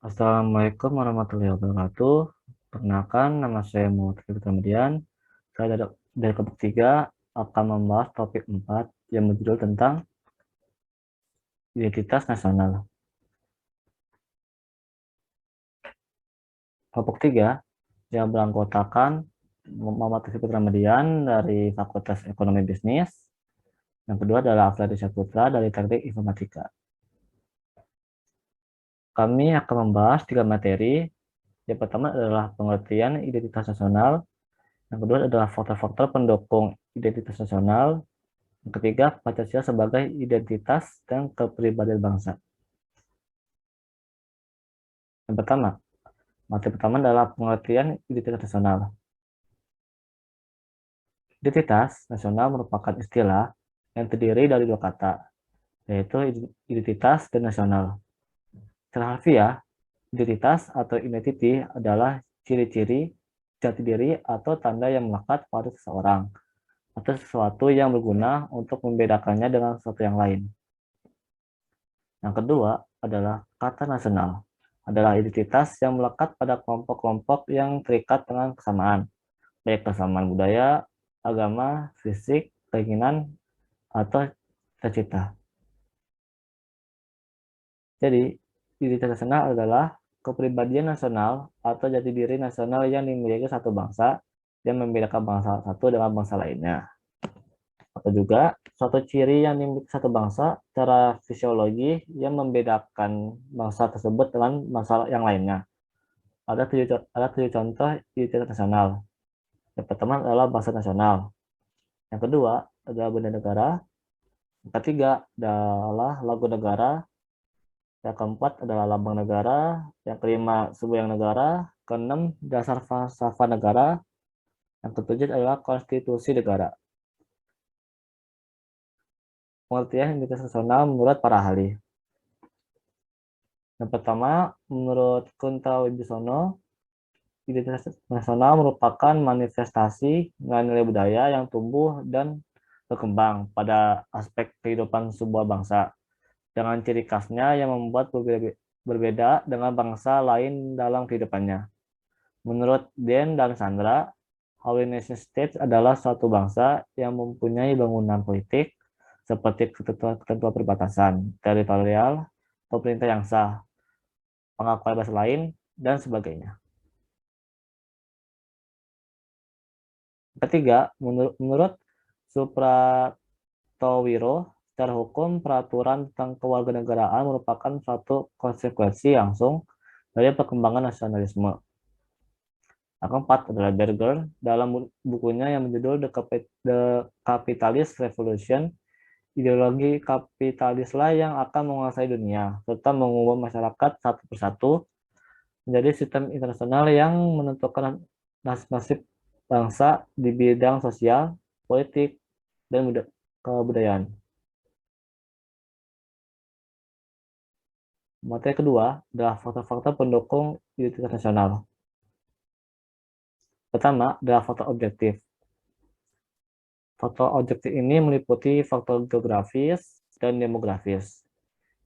Assalamualaikum warahmatullahi wabarakatuh. Perkenalkan, nama saya Muhammad Rizky Ramadian. Saya dari kelompok 3 akan membahas topik 4 yang berjudul tentang identitas nasional. Kelompok 3 yang beranggotakan Muhammad Rizky Ramadian dari Fakultas Ekonomi Bisnis. Yang kedua adalah Afladi Saputra dari Teknik Informatika. Kami akan membahas 3 materi. Yang pertama adalah pengertian identitas nasional. Yang kedua adalah faktor-faktor pendukung identitas nasional. Yang ketiga, Pancasila sebagai identitas dan kepribadian bangsa. Yang pertama, materi pertama adalah pengertian identitas nasional. Identitas nasional merupakan istilah yang terdiri dari 2 kata, yaitu identitas dan nasional. Secara harfiah, identitas atau identity adalah ciri-ciri, jati diri, atau tanda yang melekat pada seseorang atau sesuatu yang berguna untuk membedakannya dengan sesuatu yang lain. Yang kedua adalah kata nasional, adalah identitas yang melekat pada kelompok-kelompok yang terikat dengan kesamaan, baik kesamaan budaya, agama, fisik, keinginan, atau cita-cita. Jadi, identitas nasional adalah kepribadian nasional atau jati diri nasional yang dimiliki satu bangsa yang membedakan bangsa satu dengan bangsa lainnya. Atau juga suatu ciri yang dimiliki satu bangsa secara fisiologi yang membedakan bangsa tersebut dengan bangsa yang lainnya. Ada tujuh contoh identitas nasional. Yang pertama adalah bahasa nasional. Yang kedua adalah benda negara. Yang ketiga adalah lagu negara. Yang keempat adalah lambang negara. Yang kelima semboyan negara. Keenam dasar falsafah negara. Yang ketujuh adalah konstitusi negara. Pengertian identitas nasional menurut para ahli. Yang pertama, menurut Kunta Wibisono, identitas nasional merupakan manifestasi nilai-nilai budaya yang tumbuh dan berkembang pada aspek kehidupan sebuah bangsa, dengan ciri khasnya yang membuat berbeda dengan bangsa lain dalam kehidupannya. Menurut Den dan Sandra, Holy Nation State adalah suatu bangsa yang mempunyai bangunan politik seperti ketentuan perbatasan, teritorial, pemerintah yang sah, pengakuan bahasa lain, dan sebagainya. Ketiga, menurut Supratowiro, secara hukum, peraturan tentang kewarganegaraan merupakan suatu konsekuensi langsung dari perkembangan nasionalisme. Yang keempat adalah Berger, dalam bukunya yang berjudul The Capitalist Revolution, ideologi kapitalislah yang akan menguasai dunia, serta mengubah masyarakat satu persatu menjadi sistem internasional yang menentukan nasib bangsa di bidang sosial, politik, dan kebudayaan. Materi kedua adalah faktor-faktor pendukung identitas nasional. Pertama adalah faktor objektif. Faktor objektif ini meliputi faktor geografis dan demografis.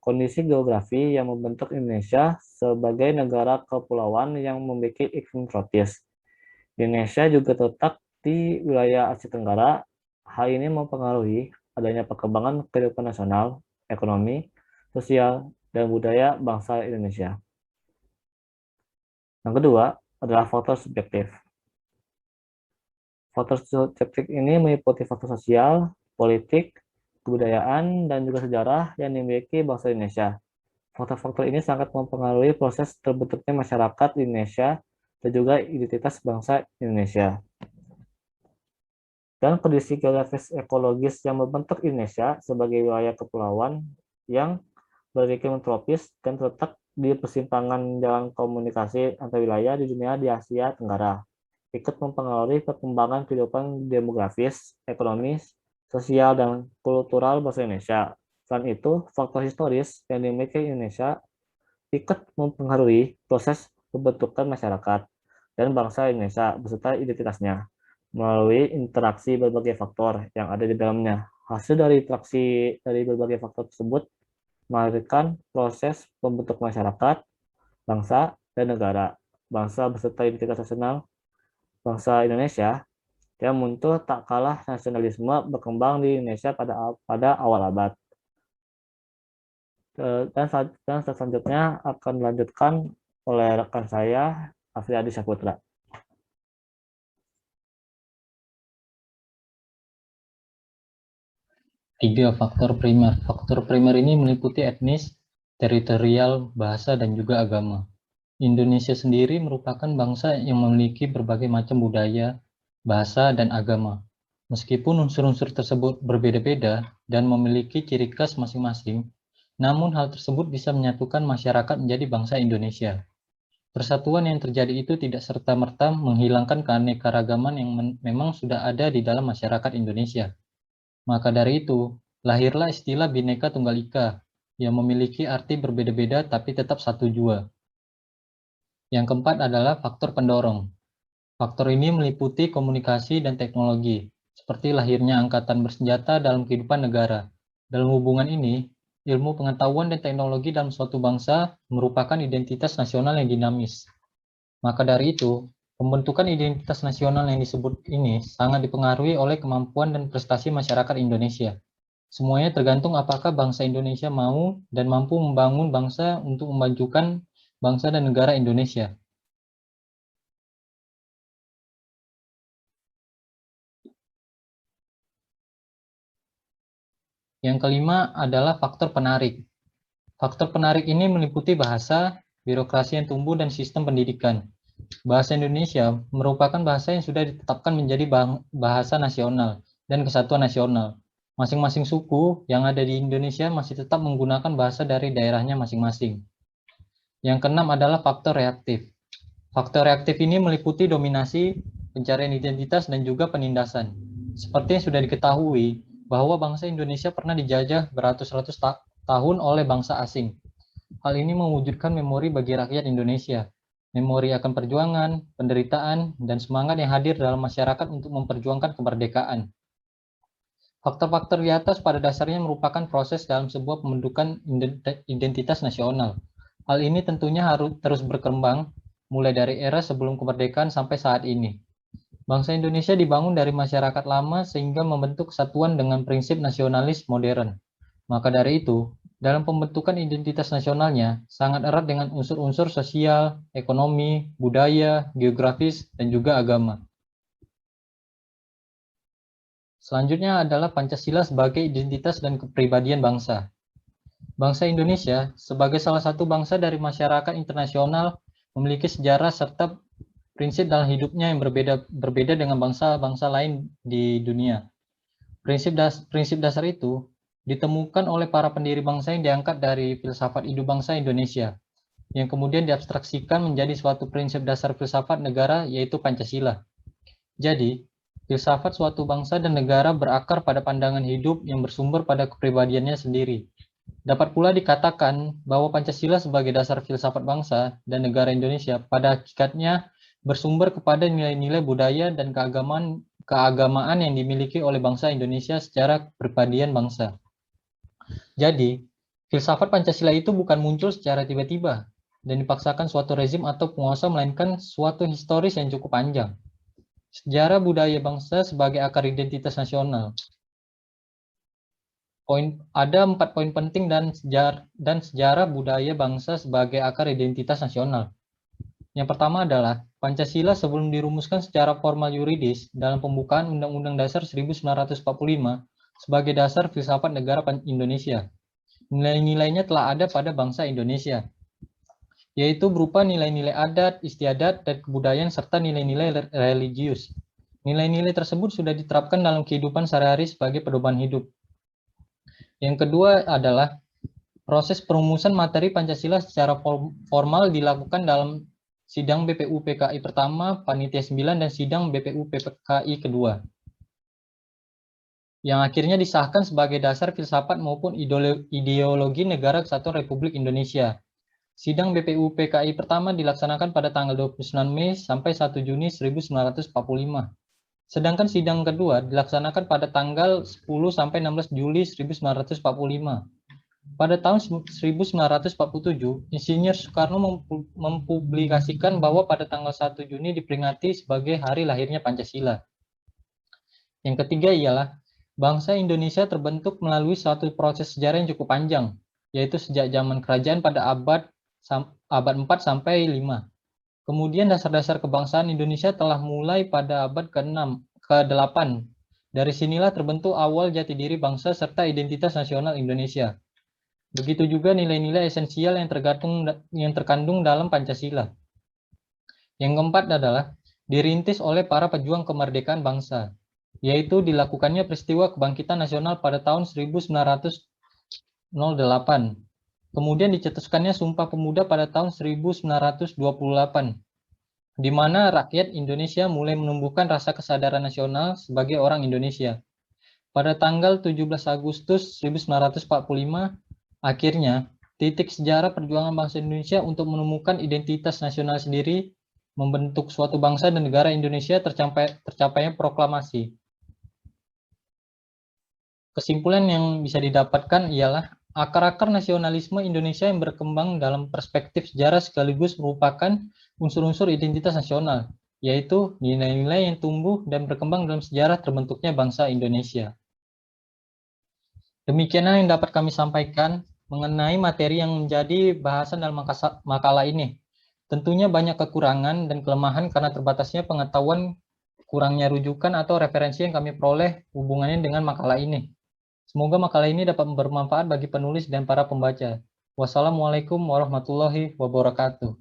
Kondisi geografi yang membentuk Indonesia sebagai negara kepulauan yang memiliki iklim tropis. Indonesia juga terletak di wilayah Asia Tenggara. Hal ini mempengaruhi adanya perkembangan kehidupan nasional, ekonomi, sosial, dan budaya bangsa Indonesia. Yang kedua adalah faktor subjektif. Faktor subjektif ini meliputi faktor sosial, politik, kebudayaan, dan juga sejarah yang dimiliki bangsa Indonesia. Faktor-faktor ini sangat mempengaruhi proses terbentuknya masyarakat di Indonesia dan juga identitas bangsa Indonesia. Dan kondisi geografis ekologis yang membentuk Indonesia sebagai wilayah kepulauan yang beriklim tropis dan terletak di persimpangan jalan komunikasi antar wilayah di dunia di Asia Tenggara, ikut mempengaruhi perkembangan kehidupan demografis, ekonomis, sosial, dan kultural bangsa Indonesia. Selain itu, faktor historis yang dimiliki Indonesia ikut mempengaruhi proses pembentukan masyarakat dan bangsa Indonesia beserta identitasnya melalui interaksi berbagai faktor yang ada di dalamnya. Hasil dari interaksi dari berbagai faktor tersebut melahirkan proses pembentuk masyarakat, bangsa, dan negara. Bangsa beserta identitas nasional bangsa Indonesia yang muncul tak kalah nasionalisme berkembang di Indonesia pada awal abad. Dan selanjutnya akan dilanjutkan oleh rekan saya, Afriyadi Saputra. Tiga faktor primer. Faktor primer ini meliputi etnis, teritorial, bahasa, dan juga agama. Indonesia sendiri merupakan bangsa yang memiliki berbagai macam budaya, bahasa, dan agama. Meskipun unsur-unsur tersebut berbeda-beda dan memiliki ciri khas masing-masing, namun hal tersebut bisa menyatukan masyarakat menjadi bangsa Indonesia. Persatuan yang terjadi itu tidak serta-merta menghilangkan keanekaragaman yang memang sudah ada di dalam masyarakat Indonesia. Maka dari itu, lahirlah istilah Bhinneka Tunggal Ika yang memiliki arti berbeda-beda tapi tetap satu jua. Yang keempat adalah faktor pendorong. Faktor ini meliputi komunikasi dan teknologi, seperti lahirnya angkatan bersenjata dalam kehidupan negara. Dalam hubungan ini, ilmu pengetahuan dan teknologi dalam suatu bangsa merupakan identitas nasional yang dinamis. Maka dari itu, pembentukan identitas nasional yang disebut ini sangat dipengaruhi oleh kemampuan dan prestasi masyarakat Indonesia. Semuanya tergantung apakah bangsa Indonesia mau dan mampu membangun bangsa untuk memajukan bangsa dan negara Indonesia. Yang kelima adalah faktor penarik. Faktor penarik ini meliputi bahasa, birokrasi yang tumbuh, dan sistem pendidikan. Bahasa Indonesia merupakan bahasa yang sudah ditetapkan menjadi bahasa nasional dan kesatuan nasional. Masing-masing suku yang ada di Indonesia masih tetap menggunakan bahasa dari daerahnya masing-masing. Yang keenam adalah faktor reaktif. Faktor reaktif ini meliputi dominasi, pencarian identitas, dan juga penindasan. Seperti yang sudah diketahui, bahwa bangsa Indonesia pernah dijajah beratus-ratus tahun oleh bangsa asing. Hal ini mewujudkan memori bagi rakyat Indonesia. Memori akan perjuangan, penderitaan, dan semangat yang hadir dalam masyarakat untuk memperjuangkan kemerdekaan. Faktor-faktor di atas pada dasarnya merupakan proses dalam sebuah pembentukan identitas nasional. Hal ini tentunya harus terus berkembang, mulai dari era sebelum kemerdekaan sampai saat ini. Bangsa Indonesia dibangun dari masyarakat lama sehingga membentuk kesatuan dengan prinsip nasionalis modern. Maka dari itu, dalam pembentukan identitas nasionalnya sangat erat dengan unsur-unsur sosial, ekonomi, budaya, geografis, dan juga agama. Selanjutnya adalah Pancasila sebagai identitas dan kepribadian bangsa. Bangsa Indonesia sebagai salah satu bangsa dari masyarakat internasional memiliki sejarah serta prinsip dalam hidupnya yang berbeda dengan bangsa-bangsa lain di dunia. Prinsip dasar itu ditemukan oleh para pendiri bangsa yang diangkat dari filsafat hidup bangsa Indonesia, yang kemudian diabstraksikan menjadi suatu prinsip dasar filsafat negara, yaitu Pancasila. Jadi, filsafat suatu bangsa dan negara berakar pada pandangan hidup yang bersumber pada kepribadiannya sendiri. Dapat pula dikatakan bahwa Pancasila sebagai dasar filsafat bangsa dan negara Indonesia pada hakikatnya bersumber kepada nilai-nilai budaya dan keagamaan yang dimiliki oleh bangsa Indonesia secara kepribadian bangsa. Jadi, filsafat Pancasila itu bukan muncul secara tiba-tiba dan dipaksakan suatu rezim atau penguasa, melainkan suatu historis yang cukup panjang. Sejarah budaya bangsa sebagai akar identitas nasional. Ada 4 poin penting dan sejarah budaya bangsa sebagai akar identitas nasional. Yang pertama adalah Pancasila sebelum dirumuskan secara formal yuridis dalam pembukaan Undang-Undang Dasar 1945 sebagai dasar filsafat negara Indonesia. Nilai-nilainya telah ada pada bangsa Indonesia, yaitu berupa nilai-nilai adat, istiadat, dan kebudayaan serta nilai-nilai religius. Nilai-nilai tersebut sudah diterapkan dalam kehidupan sehari-hari sebagai pedoman hidup. Yang kedua adalah proses perumusan materi Pancasila secara formal dilakukan dalam sidang BPU PKI pertama, Panitia 9, dan sidang BPU PKI kedua, yang akhirnya disahkan sebagai dasar filsafat maupun ideologi Negara Kesatuan Republik Indonesia. Sidang BPU PKI pertama dilaksanakan pada tanggal 29 Mei sampai 1 Juni 1945. Sedangkan sidang kedua dilaksanakan pada tanggal 10 sampai 16 Juli 1945. Pada tahun 1947, Insinyur Soekarno mempublikasikan bahwa pada tanggal 1 Juni diperingati sebagai hari lahirnya Pancasila. Yang ketiga ialah bangsa Indonesia terbentuk melalui suatu proses sejarah yang cukup panjang, yaitu sejak zaman kerajaan pada abad 4 sampai 5. Kemudian dasar-dasar kebangsaan Indonesia telah mulai pada abad ke-6, ke-8. Dari sinilah terbentuk awal jati diri bangsa serta identitas nasional Indonesia. Begitu juga nilai-nilai esensial yang terkandung dalam Pancasila. Yang keempat adalah dirintis oleh para pejuang kemerdekaan bangsa, yaitu dilakukannya peristiwa kebangkitan nasional pada tahun 1908. Kemudian dicetuskannya Sumpah Pemuda pada tahun 1928, di mana rakyat Indonesia mulai menumbuhkan rasa kesadaran nasional sebagai orang Indonesia. Pada tanggal 17 Agustus 1945, akhirnya, titik sejarah perjuangan bangsa Indonesia untuk menemukan identitas nasional sendiri, membentuk suatu bangsa dan negara Indonesia tercapainya proklamasi. Kesimpulan yang bisa didapatkan ialah akar-akar nasionalisme Indonesia yang berkembang dalam perspektif sejarah sekaligus merupakan unsur-unsur identitas nasional, yaitu nilai-nilai yang tumbuh dan berkembang dalam sejarah terbentuknya bangsa Indonesia. Demikianlah yang dapat kami sampaikan mengenai materi yang menjadi bahasan dalam makalah ini. Tentunya banyak kekurangan dan kelemahan karena terbatasnya pengetahuan, kurangnya rujukan atau referensi yang kami peroleh hubungannya dengan makalah ini. Semoga makalah ini dapat bermanfaat bagi penulis dan para pembaca. Wassalamualaikum warahmatullahi wabarakatuh.